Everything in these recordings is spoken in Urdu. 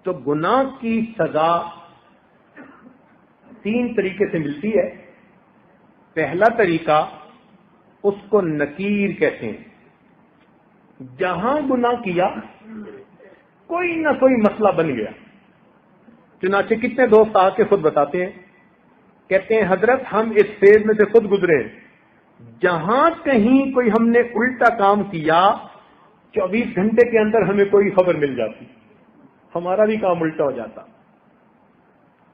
تو گناہ کی سزا 3 طریقے سے ملتی ہے۔ پہلا طریقہ اس کو نکیر کہتے ہیں۔ جہاں گناہ کیا کوئی نہ کوئی مسئلہ بن گیا۔ چنانچہ کتنے دوست آ کے خود بتاتے ہیں، کہتے ہیں حضرت ہم اس فیز میں سے خود گزرے، جہاں کہیں کوئی ہم نے الٹا کام کیا 24 گھنٹے کے اندر ہمیں کوئی خبر مل جاتی، ہمارا بھی کام الٹا ہو جاتا۔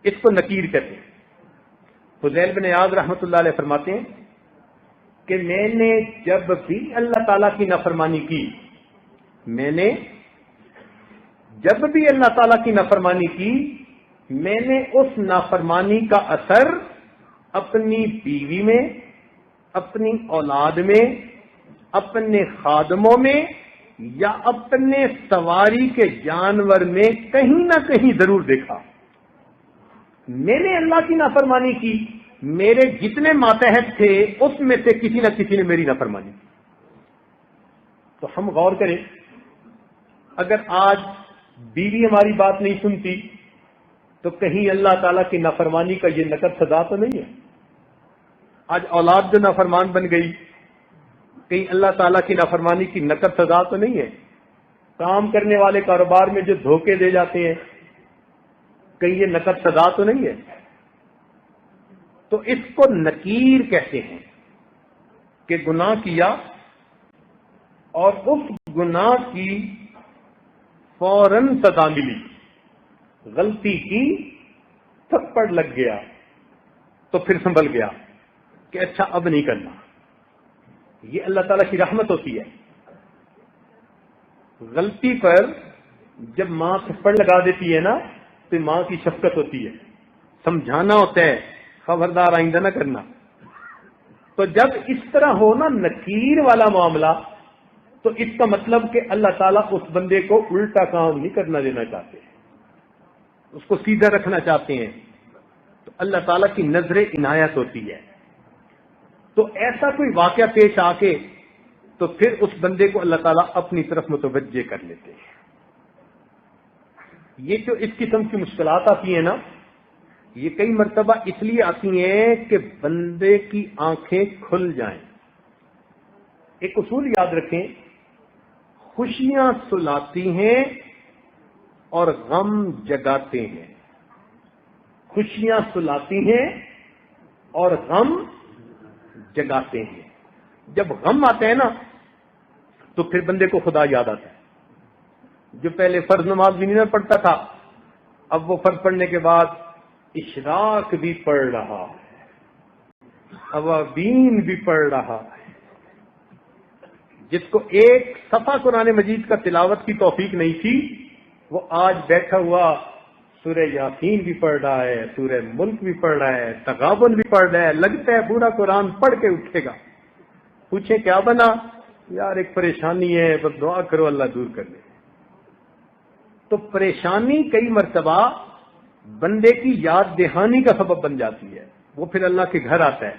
اس کو نکیر کہتے ہیں۔ فضیل بن عیاض رحمۃ اللہ علیہ فرماتے ہیں کہ میں نے جب بھی اللہ تعالیٰ کی نافرمانی کی، میں نے جب بھی اللہ تعالیٰ کی نافرمانی کی، میں نے اس نافرمانی کا اثر اپنی بیوی میں، اپنی اولاد میں، اپنے خادموں میں یا اپنے سواری کے جانور میں کہیں نہ کہیں ضرور دیکھا۔ میں نے اللہ کی نافرمانی کی، میرے جتنے ماتحت تھے اس میں سے کسی نہ کسی نے میری نافرمانی کی۔ تو ہم غور کریں، اگر آج بیوی ہماری بات نہیں سنتی تو کہیں اللہ تعالیٰ کی نافرمانی کا یہ نقد سزا تو نہیں ہے؟ آج اولاد جو نافرمان بن گئی، کہیں اللہ تعالیٰ کی نافرمانی کی نقد سزا تو نہیں ہے؟ کام کرنے والے کاروبار میں جو دھوکے دے جاتے ہیں، کہیں یہ نقد سزا تو نہیں ہے؟ تو اس کو نکیر کہتے ہیں کہ گناہ کیا اور اس گناہ کی فوراً سزا ملی، غلطی کی، تھپڑ لگ گیا تو پھر سنبھل گیا کہ اچھا اب نہیں کرنا۔ یہ اللہ تعالیٰ کی رحمت ہوتی ہے۔ غلطی پر جب ماں تھپڑ لگا دیتی ہے نا تو ماں کی شفقت ہوتی ہے، سمجھانا ہوتا ہے خبردار آئندہ نہ کرنا۔ تو جب اس طرح ہو نا نکیر والا معاملہ، تو اس کا مطلب کہ اللہ تعالیٰ اس بندے کو الٹا کام نہیں کرنا دینا چاہتے، اس کو سیدھا رکھنا چاہتے ہیں۔ تو اللہ تعالیٰ کی نظر عنایت ہوتی ہے۔ تو ایسا کوئی واقعہ پیش آ کے تو پھر اس بندے کو اللہ تعالیٰ اپنی طرف متوجہ کر لیتے ہیں۔ یہ جو اس قسم کی مشکلات آتی ہیں نا، یہ کئی مرتبہ اس لیے آتی ہیں کہ بندے کی آنکھیں کھل جائیں۔ ایک اصول یاد رکھیں، خوشیاں سلاتی ہیں اور غم جگاتے ہیں۔ خوشیاں سلاتی ہیں اور غم جگاتے ہیں۔ جب غم آتے ہیں نا تو پھر بندے کو خدا یاد آتا ہے۔ جو پہلے فرض نماز بھی نہیں پڑھتا تھا، اب وہ فرض پڑھنے کے بعد اشراق بھی پڑھ رہا ہے، اوابین بھی پڑھ رہا ہے۔ جس کو ایک صفحہ قرآن مجید کا تلاوت کی توفیق نہیں تھی، وہ آج بیٹھا ہوا سورہ یاسین بھی پڑھ رہا ہے، سورہ ملک بھی پڑھ رہا ہے، تغابن بھی پڑھ رہا ہے۔ لگتا ہے پورا قرآن پڑھ کے اٹھے گا۔ پوچھے کیا بنا؟ یار ایک پریشانی ہے، بس دعا کرو اللہ دور کر لے۔ تو پریشانی کئی مرتبہ بندے کی یاد دہانی کا سبب بن جاتی ہے۔ وہ پھر اللہ کے گھر آتا ہے،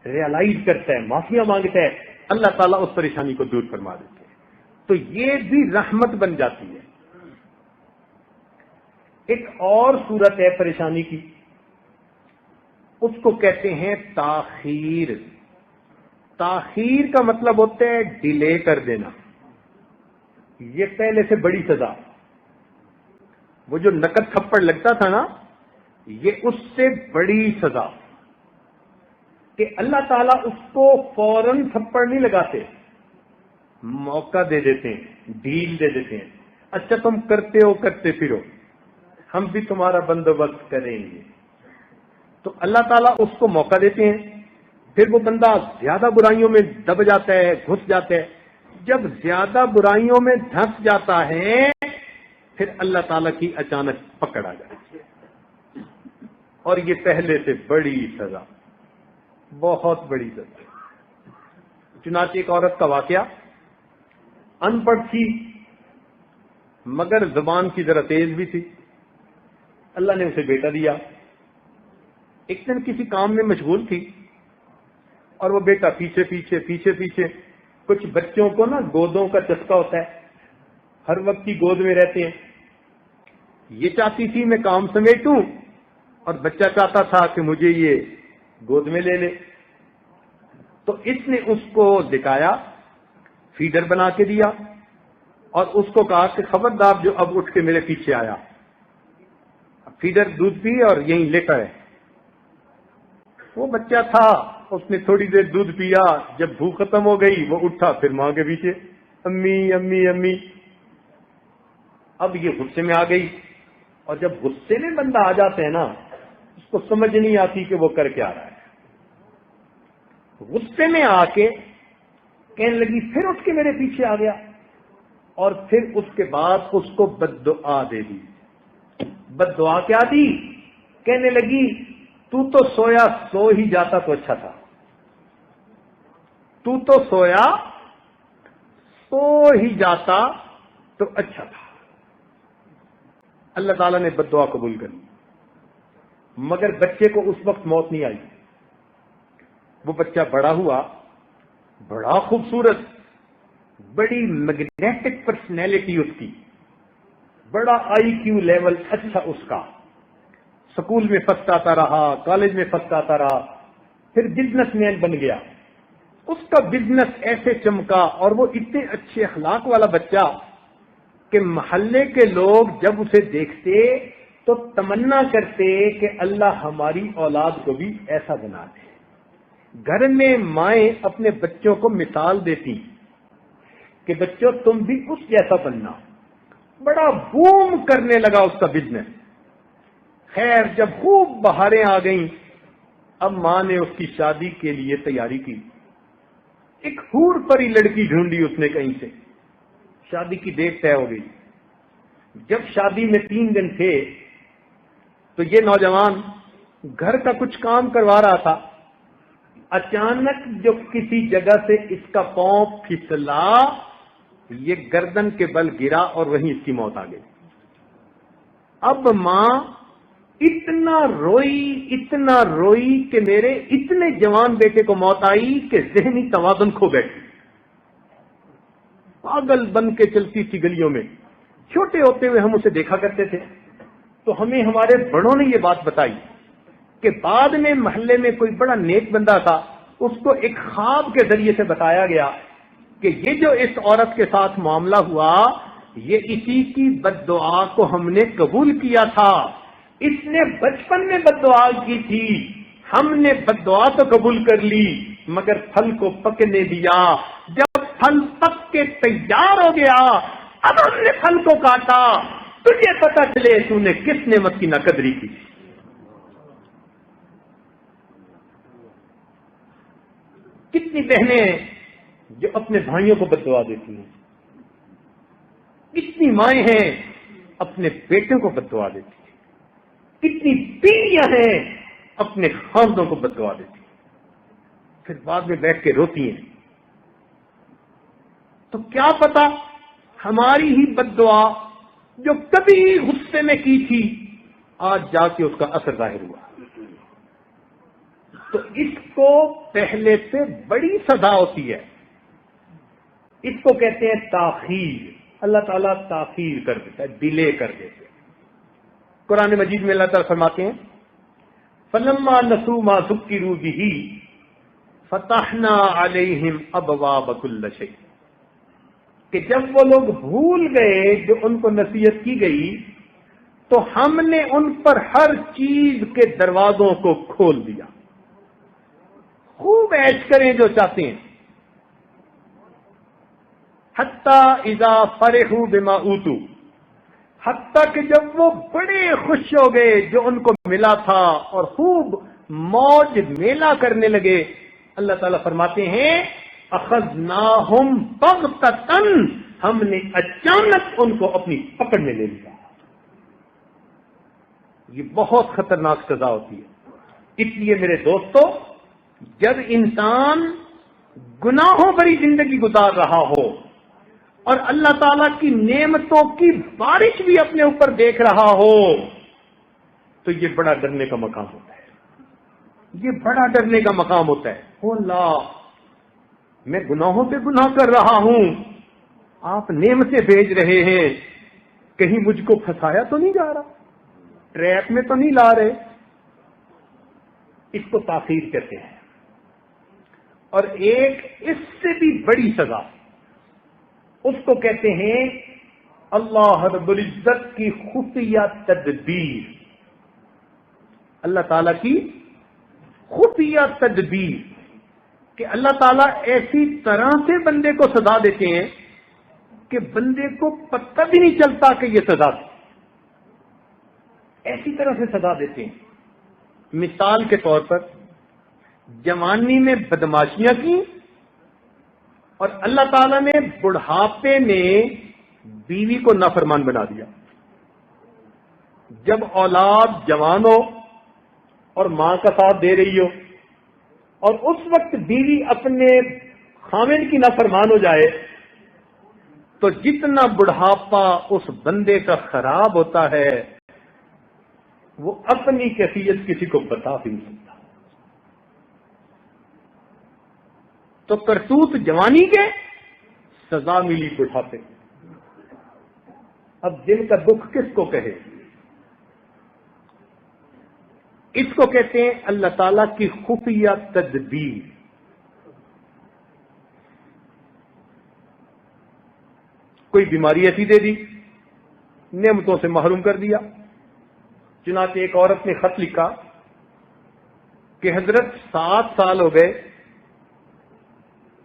ریئلائز کرتا ہے، معافیاں مانگتا ہے، اللہ تعالیٰ اس پریشانی کو دور فرما دیتے ہیں۔ تو یہ بھی رحمت بن جاتی ہے۔ ایک اور صورت ہے پریشانی کی، اس کو کہتے ہیں تاخیر۔ تاخیر کا مطلب ہوتا ہے ڈیلے کر دینا۔ یہ پہلے سے بڑی سزا۔ وہ جو نقد تھپڑ لگتا تھا نا، یہ اس سے بڑی سزا کہ اللہ تعالیٰ اس کو فوراً تھپڑ نہیں لگاتے، موقع دے دیتے ہیں، ڈھیل دے دیتے ہیں۔ اچھا تم کرتے ہو، کرتے پھرو، ہم بھی تمہارا بندوبست کریں گے۔ تو اللہ تعالیٰ اس کو موقع دیتے ہیں، پھر وہ بندہ زیادہ برائیوں میں دب جاتا ہے، گھس جاتا ہے۔ جب زیادہ برائیوں میں دھنس جاتا ہے پھر اللہ تعالیٰ کی اچانک پکڑ آ جاتی ہے، اور یہ پہلے سے بڑی سزا، بہت بڑی سزا۔ چنانچہ ایک عورت کا واقعہ، ان پڑھ تھی مگر زبان کی ذرا تیز بھی تھی، اللہ نے اسے بیٹا دیا۔ ایک دن کسی کام میں مشغول تھی اور وہ بیٹا پیچھے پیچھے پیچھے پیچھے۔ کچھ بچوں کو نا گودوں کا چسکا ہوتا ہے، ہر وقت کی گود میں رہتے ہیں۔ یہ چاہتی تھی میں کام سمیٹوں اور بچہ چاہتا تھا کہ مجھے یہ گود میں لے لے. تو اس نے اس کو دکھایا، فیڈر بنا کے دیا اور اس کو کہا کہ خبردار جو اب اٹھ کے میرے پیچھے آیا. فیڈر دودھ پی اور یہیں لیٹا ہے. وہ بچہ تھا، اس نے تھوڑی دیر دودھ پیا، جب بھوک ختم ہو گئی وہ اٹھا پھر ماں کے پیچھے، امی امی امی. اب یہ غصے میں آ گئی، اور جب غصے میں بندہ آ جاتا ہے نا اس کو سمجھ نہیں آتی کہ وہ کر کیا رہا ہے. غصے میں آ کے کہنے لگی، پھر اٹھ کے میرے پیچھے آ گیا، اور پھر اس کے بعد اس کو بد دعا دے دی. بد دعا کیا دی؟ کہنے لگی تو تو سویا سو ہی جاتا تو اچھا تھا، تو تو سویا سو ہی جاتا تو اچھا تھا. اللہ تعالیٰ نے بد دعا قبول کر لی، مگر بچے کو اس وقت موت نہیں آئی. وہ بچہ بڑا ہوا، بڑا خوبصورت، بڑی میگنیٹک پرسنالٹی اس کی، بڑا آئی کیو لیول اچھا اس کا، سکول میں فرسٹ آتا رہا، کالج میں فرسٹ آتا رہا، پھر بزنس مین بن گیا. اس کا بزنس ایسے چمکا اور وہ اتنے اچھے اخلاق والا بچہ کہ محلے کے لوگ جب اسے دیکھتے تو تمنا کرتے کہ اللہ ہماری اولاد کو بھی ایسا بنا دے. گھر میں مائیں اپنے بچوں کو مثال دیتی کہ بچوں تم بھی اس جیسا بننا. بڑا بوم کرنے لگا اس کا بزنس. خیر جب خوب بہاریں آ گئیں، اب ماں نے اس کی شادی کے لیے تیاری کی. ایک حور پری لڑکی ڈھونڈی اس نے کہیں سے، شادی کی ڈیٹ طے ہو گئی. جب شادی میں 3 دن تھے تو یہ نوجوان گھر کا کچھ کام کروا رہا تھا. اچانک جو کسی جگہ سے اس کا پاؤں پھسلا، یہ گردن کے بل گرا اور وہیں اس کی موت آ گئی. اب ماں اتنا روئی کہ میرے اتنے جوان بیٹے کو موت آئی کہ ذہنی توازن کھو بیٹھی. پاگل بن کے چلتی تھی گلیوں میں. چھوٹے ہوتے ہوئے ہم اسے دیکھا کرتے تھے تو ہمیں ہمارے بڑوں نے یہ بات بتائی کہ بعد میں محلے میں کوئی بڑا نیک بندہ تھا، اس کو ایک خواب کے ذریعے سے بتایا گیا کہ یہ جو اس عورت کے ساتھ معاملہ ہوا یہ اسی کی بد دعا کو ہم نے قبول کیا تھا. اس نے بچپن میں بد دعا کی تھی، ہم نے بد دعا تو قبول کر لی مگر پھل کو پکنے دیا. جب پھل پک کے تیار ہو گیا اب ہم نے پھل کو کاٹا، تجھے پتا چلے تو نے کس نعمت کی ناقدری کی. کتنی بہنیں ہیں جو اپنے بھائیوں کو بد دعا دیتی ہیں، کتنی مائیں ہیں اپنے بیٹوں کو بد دعا دیتی ہیں، کتنی بیویاں ہیں اپنے خاندوں کو بد دعا دیتی ہیں، پھر بعد میں بیٹھ کے روتی ہیں. تو کیا پتا ہماری ہی بد دعا جو کبھی غصے میں کی تھی آج جا کے اس کا اثر ظاہر ہوا. تو اس کو پہلے سے بڑی سزا ہوتی ہے. اس کو کہتے ہیں تاخیر. اللہ تعالیٰ تاخیر کر دیتا ہے، ڈیلے کر دیتے. قرآن مجید میں اللہ تعالیٰ فرماتے ہیں فَلَمَّا نَسُوا مَا ذُكِّرُوا بِهِ فَتَحْنَا عَلَيْهِمْ أَبْوَابَ كُلِّ شَيْءٍ، کہ جب وہ لوگ بھول گئے جو ان کو نصیحت کی گئی تو ہم نے ان پر ہر چیز کے دروازوں کو کھول دیا. خوب عیش کریں جو چاہتے ہیں. حتیٰ اذا فرحوا بما اوتوا، حتیٰ کہ جب وہ بڑے خوش ہو گئے جو ان کو ملا تھا اور خوب موج میلہ کرنے لگے. اللہ تعالیٰ فرماتے ہیں اخذناہم بغتۃ، ہم نے اچانک ان کو اپنی پکڑ میں لے لیا. یہ بہت خطرناک سزا ہوتی ہے. اس لیے میرے دوستو، جب انسان گناہوں بھری زندگی گزار رہا ہو اور اللہ تعالیٰ کی نعمتوں کی بارش بھی اپنے اوپر دیکھ رہا ہو تو یہ بڑا ڈرنے کا مقام ہوتا ہے. یہ بڑا ڈرنے کا مقام ہوتا ہے. او اللہ، میں گناہوں پہ گناہ کر رہا ہوں، آپ نعمتیں بھیج رہے ہیں کہیں مجھ کو پھنسایا تو نہیں جا رہا, ٹریپ میں تو نہیں لا رہے. اس کو تاخیر کہتے ہیں. اور ایک اس سے بھی بڑی سزا, اس کو کہتے ہیں اللہ رب العزت کی خفیہ تدبیر. اللہ تعالی کی خفیہ تدبیر کہ اللہ تعالیٰ ایسی طرح سے بندے کو سزا دیتے ہیں کہ بندے کو پتہ بھی نہیں چلتا کہ یہ سزا تھی. ایسی طرح سے سزا دیتے ہیں. مثال کے طور پر جوانی میں بدماشیاں کی اور اللہ تعالیٰ نے بڑھاپے میں بیوی کو نافرمان بنا دیا. جب اولاد جوان ہو اور ماں کا ساتھ دے رہی ہو اور اس وقت بیوی اپنے خاوند کی نافرمان ہو جائے تو جتنا بڑھاپا اس بندے کا خراب ہوتا ہے وہ اپنی کیفیت کسی کو بتا بھی نہیں سکتا. تو کرتوت جوانی کے, سزا ملی بڑھاپے. اب دل کا دکھ کس کو کہے؟ اس کو کہتے ہیں اللہ تعالی کی خفیہ تدبیر. کوئی بیماری ایسی دے دی, نعمتوں سے محروم کر دیا. چنانچہ ایک عورت نے خط لکھا کہ حضرت 7 سال ہو گئے,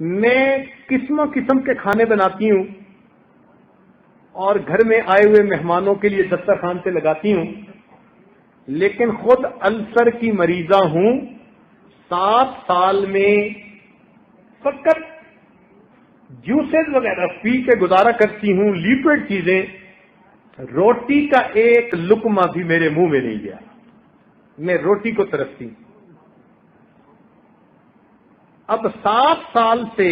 میں قسم قسم کے کھانے بناتی ہوں اور گھر میں آئے ہوئے مہمانوں کے لیے دسترخوان سے لگاتی ہوں, لیکن خود السر کی مریضہ ہوں. 7 سال میں فقط جوسز وغیرہ پی کے گزارا کرتی ہوں, لیکوڈ چیزیں. روٹی کا ایک لقمہ بھی میرے منہ میں نہیں گیا. میں روٹی کو ترستی ہوں. اب 7 سال سے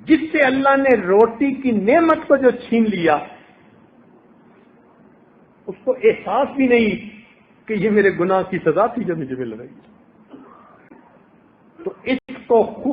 جس سے اللہ نے روٹی کی نعمت کو جو چھین لیا, اس کو احساس بھی نہیں کہ یہ میرے گناہ کی سزا تھی جو مجھے مل رہی. تو اس کو خوب